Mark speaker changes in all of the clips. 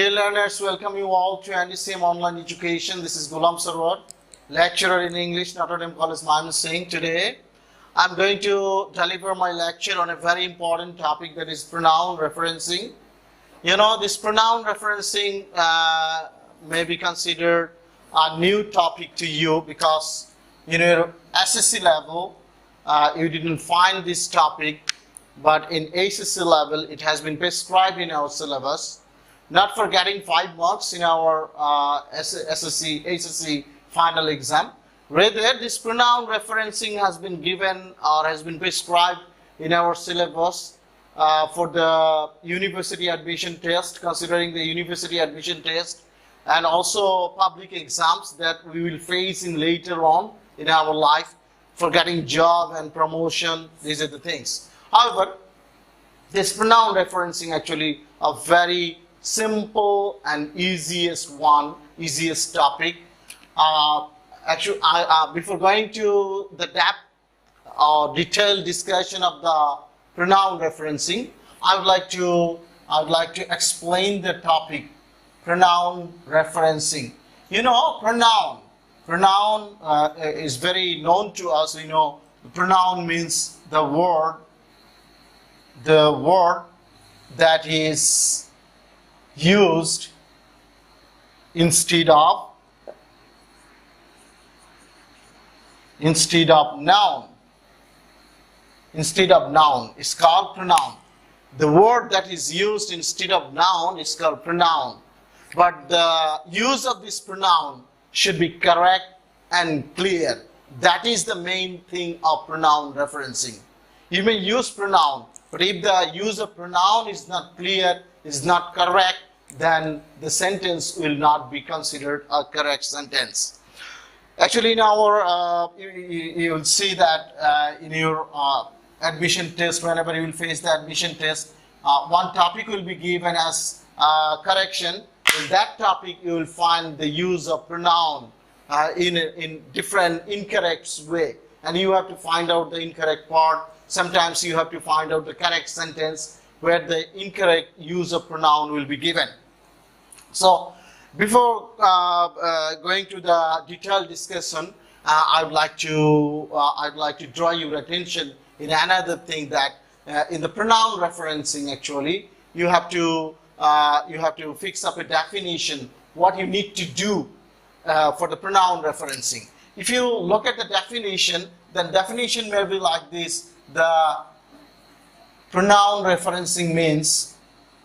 Speaker 1: Dear learners, welcome you all to NDCM Online Education. This is Gulam Sarwar, lecturer in English, Notre Dame College, Singh. Today, I'm going to deliver my lecture on a very important topic, that is pronoun referencing. You know, this pronoun referencing may be considered a new topic to you because, you know, SSC level, you didn't find this topic, but in HSC level, it has been prescribed in our syllabus. Not for getting 5 marks in our HSC final exam. Rather, this pronoun referencing has been given or has been prescribed in our syllabus for the university admission test, considering the university admission test, and also public exams that we will face in later on in our life for getting job and promotion. These are the things. However, this pronoun referencing actually a very simple and easiest topic. Before going to the depth or detailed discussion of the pronoun referencing, I would like to explain the topic pronoun referencing. You know, pronoun is very known to us. You know, pronoun means the word that is used instead of noun. Instead of noun, it's called pronoun. The word that is used instead of noun is called pronoun. But the use of this pronoun should be correct and clear. That is the main thing of pronoun referencing. You may use pronoun, but if the use of pronoun is not clear, is not correct, then the sentence will not be considered a correct sentence. Actually, in our, you will see that in your admission test, whenever you will face the admission test, one topic will be given as correction. In that topic, you will find the use of pronoun in different incorrect way, and you have to find out the incorrect part. Sometimes you have to find out the correct sentence where the incorrect use of pronoun will be given. So, before going to the detailed discussion, I'd like to draw your attention in another thing, that in the pronoun referencing, actually, you have to fix up a definition. What you need to do for the pronoun referencing. If you look at the definition, then definition may be like this. The pronoun referencing means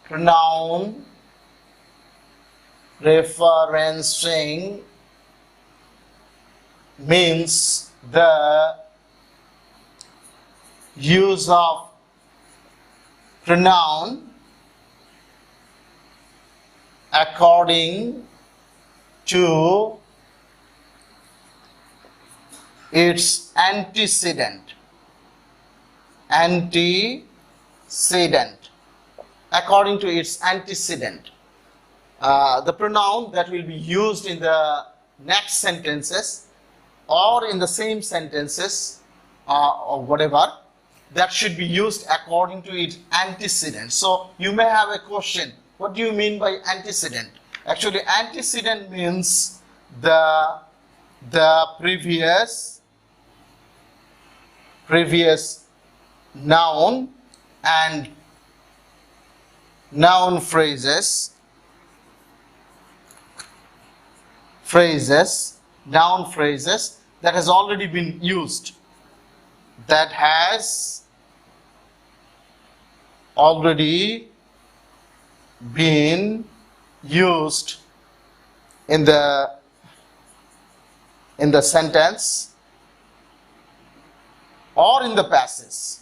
Speaker 1: pronoun referencing means the use of pronoun according to its antecedent. According to its antecedent. The pronoun that will be used in the next sentences or in the same sentences or whatever, that should be used according to its antecedent. So you may have a question, what do you mean by antecedent? Actually, antecedent means the previous noun and noun phrases, noun phrases that has already been used, that has already been used in the sentence or in the passage.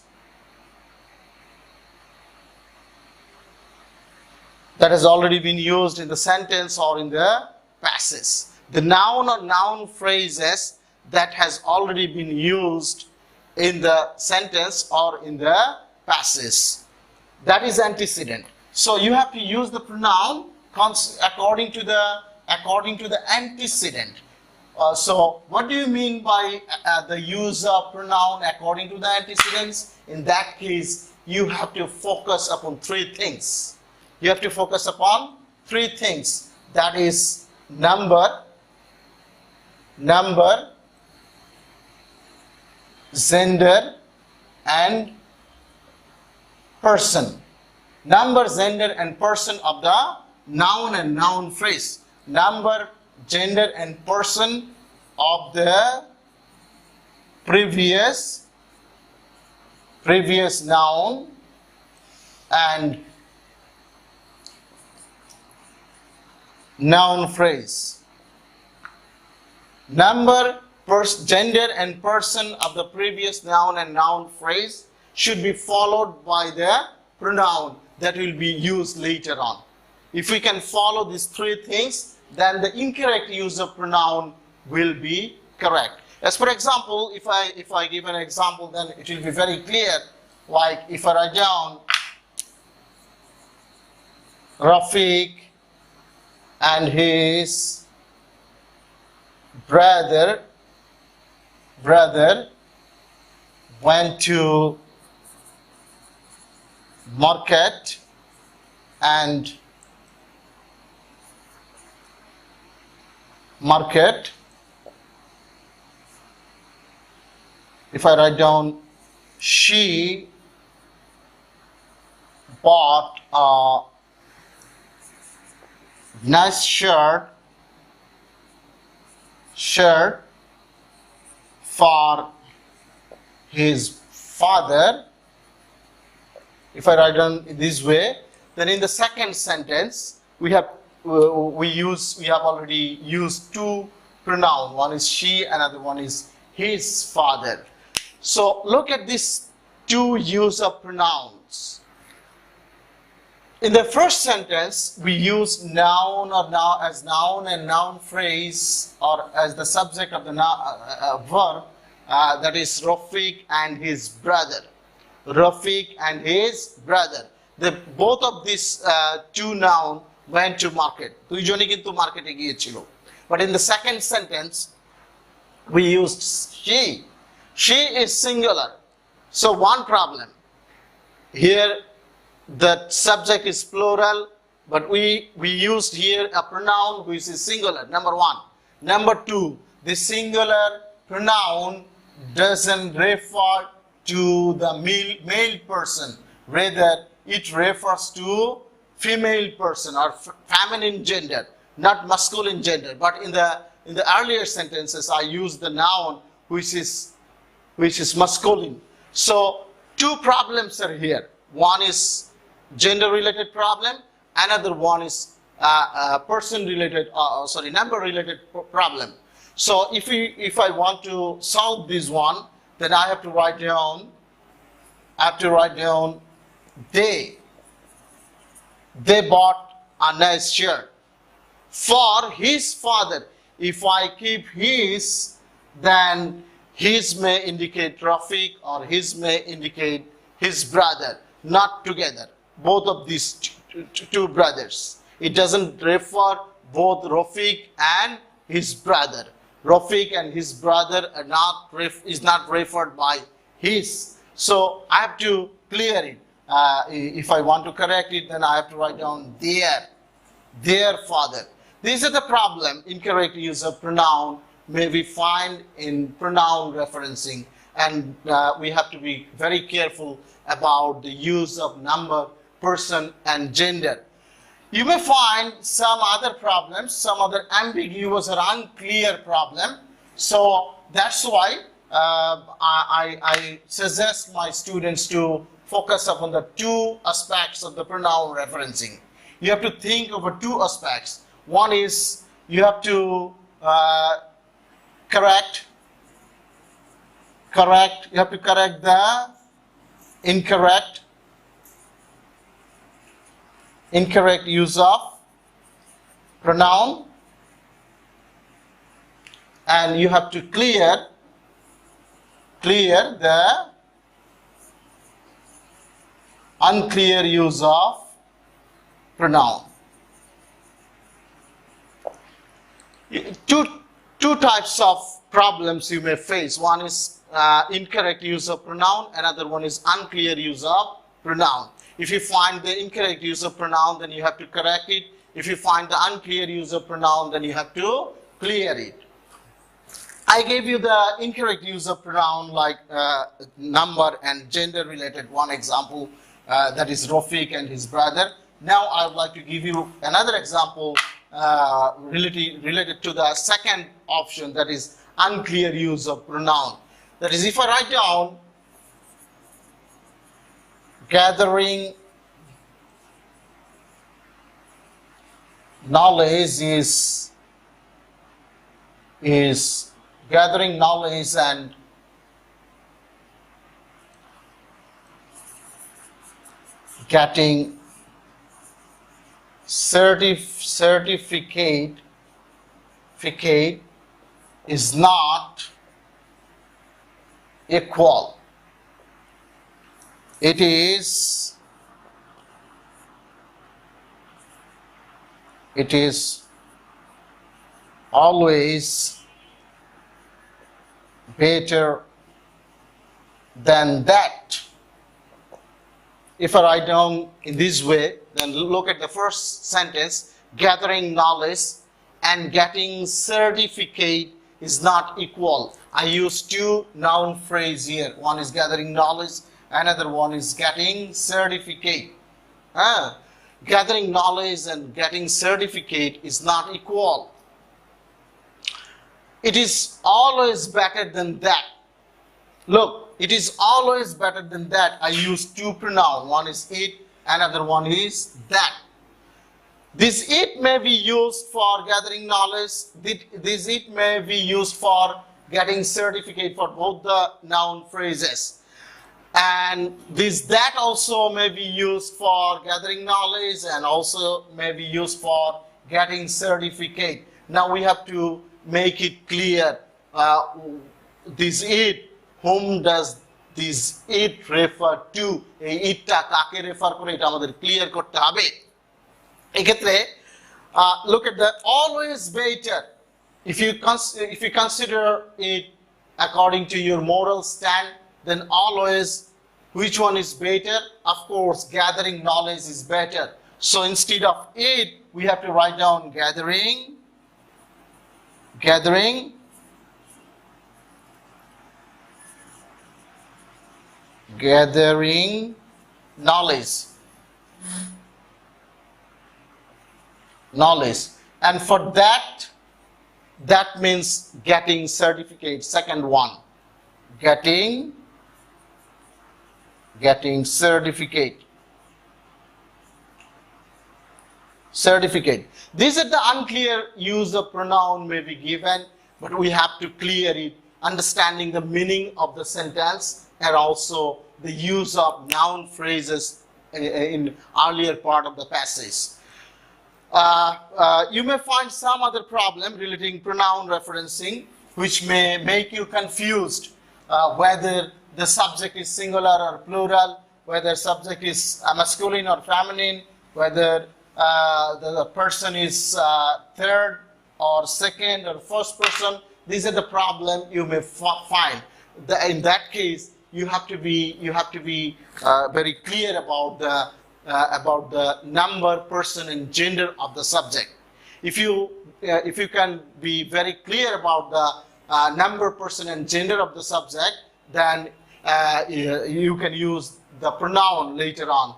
Speaker 1: That has already been used in the sentence or in the passage. The noun or noun phrases that has already been used in the sentence or in the passage. That is antecedent. So you have to use the pronoun according to the antecedent. So what do you mean by the use of pronoun according to the antecedents? In that case, you have to focus upon three things. You have to focus upon three things, that is number, gender, and person. Number, gender, and person of the noun and noun phrase. Number, gender, and person of the previous noun and noun phrase. Number, gender, and person of the previous noun and noun phrase should be followed by the pronoun that will be used later on. If we can follow these three things, then the incorrect use of pronoun will be correct. As for example, if I give an example, then it will be very clear. Like if I write down Rafiq and his brother went to market and if I write down she bought a nice shirt for his father. If I write down this way, then in the second sentence we have already used two pronouns. One is she, another one is his father. So look at these two use of pronouns. In the first sentence, we use noun or as noun and noun phrase, or as the subject of the verb, that is Rafiq and his brother. Rafiq and his brother. Both of these two nouns went to market. দুইজনই কিন্তু মার্কেটে গিয়েছিল. But in the second sentence, we used she. She is singular. So one problem. Here the subject is plural, but we used here a pronoun which is singular, number one. Number two, the singular pronoun doesn't refer to the male person. Rather, it refers to female person or feminine gender, not masculine gender. But in the earlier sentences, I used the noun which is masculine. So two problems are here. One is gender-related problem. Another one is person-related, number-related problem. So if I want to solve this one, then I have to write down they bought a nice shirt for his father. If I keep his, then his may indicate Rafiq or his may indicate his brother, not together. Both of these two brothers. It doesn't refer both Rafiq and his brother. Rafiq and his brother is not referred by his. So I have to clear it. If I want to correct it, then I have to write down their father. This is the problem. Incorrect use of pronoun may be find in pronoun referencing, and we have to be very careful about the use of number, person, and gender. You may find some other problems, some other ambiguous or unclear problem. So that's why I suggest my students to focus upon the two aspects of the pronoun referencing. You have to think over two aspects. One is you have to correct the incorrect use of pronoun, and you have to clear the unclear use of pronoun. Two types of problems you may face. One is incorrect use of pronoun, another one is unclear use of pronoun. If you find the incorrect use of pronoun, then you have to correct it. If you find the unclear use of pronoun, then you have to clear it. I gave you the incorrect use of pronoun like number and gender related one example, that is Rafiq and his brother. Now I would like to give you another example related to the second option, that is unclear use of pronoun. That is, if I write down gathering knowledge is gathering knowledge and getting certificate is not equal. It is always better than that. If I write down in this way, then look at the first sentence, gathering knowledge and getting certificate is not equal. I use two noun phrases here. One is gathering knowledge, another one is getting certificate. Gathering knowledge and getting certificate is not equal. It is always better than that. Look, it is always better than that. I use two pronouns. One is it, another one is that. This it may be used for gathering knowledge. This it may be used for getting certificate for both the noun phrases. And this that also may be used for gathering knowledge and also may be used for getting certificate. Now we have to make it clear. This it, whom does this it refer to? It ta kake refer kore eta amader clear korte hobe. Ekhetre look at the always better. If you consider it according to your moral stand, then always which one is better? Of course, gathering knowledge is better. So instead of it, we have to write down gathering knowledge. And for that means getting certificate. Second one, getting certificate. These are the unclear use of pronoun may be given, but we have to clear it, understanding the meaning of the sentence and also the use of noun phrases in earlier part of the passage. You may find some other problem relating pronoun referencing, which may make you confused whether the subject is singular or plural, whether subject is masculine or feminine, whether the person is third or second or first person. These are the problem you may find. In that case, you have to be very clear about the number, person, and gender of the subject. If you can be very clear about the number, person, and gender of the subject, then you can use the pronoun later on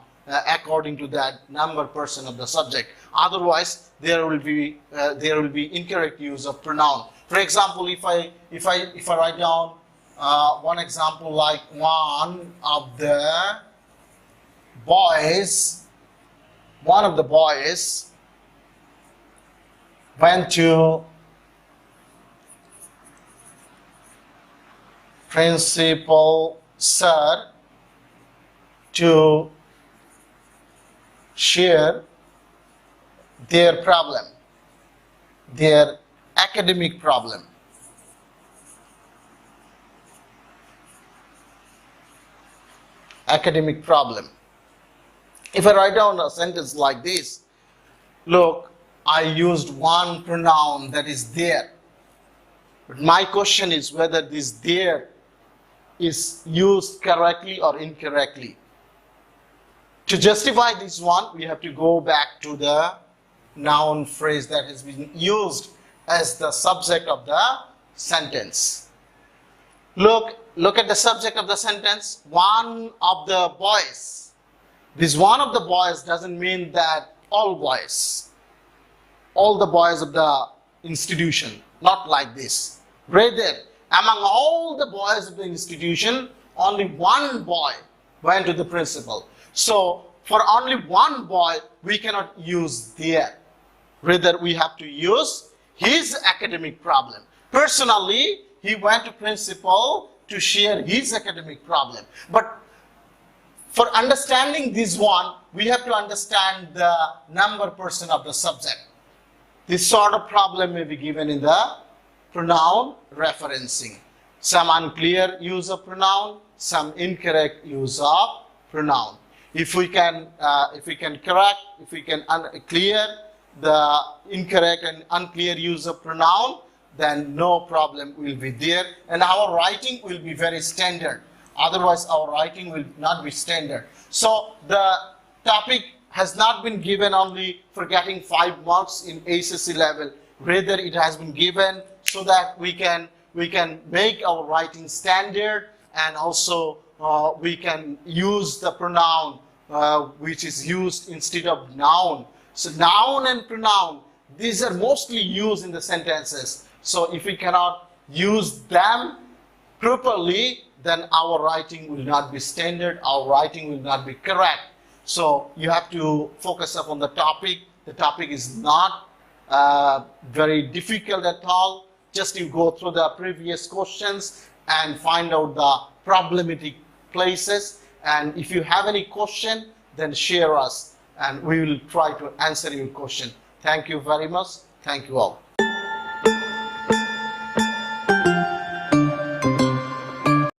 Speaker 1: according to that number, person of the subject. Otherwise, there will be incorrect use of pronoun. For example, if I write down one example like one of the boys went to principal sir to share their problem, their academic problem. If I write down a sentence like this, look, I used one pronoun, that is there. But my question is whether this there is used correctly or incorrectly. To justify this one, we have to go back to the noun phrase that has been used as the subject of the sentence. Look at the subject of the sentence. One of the boys. This one of the boys doesn't mean that all boys. All the boys of the institution. Not like this. Rather, among all the boys of the institution, only one boy went to the principal. So, for only one boy, we cannot use there. Rather, we have to use his academic problem. Personally, he went to principal to share his academic problem. But for understanding this one, we have to understand the number person of the subject. This sort of problem may be given in the pronoun referencing. Some unclear use of pronoun, some incorrect use of pronoun. If we can clear the incorrect and unclear use of pronoun, then no problem will be there, and our writing will be very standard. Otherwise, our writing will not be standard. So the topic has not been given only for getting 5 marks in HSC level. Rather, it has been given so that we can make our writing standard, and also we can use the pronoun which is used instead of noun. So noun and pronoun, these are mostly used in the sentences. So if we cannot use them properly, then our writing will not be standard, our writing will not be correct. So you have to focus upon the topic. The topic is not very difficult at all. Just you go through the previous questions and find out the problematic places. And if you have any question, then share us and we will try to answer your question. Thank you very much. Thank you all.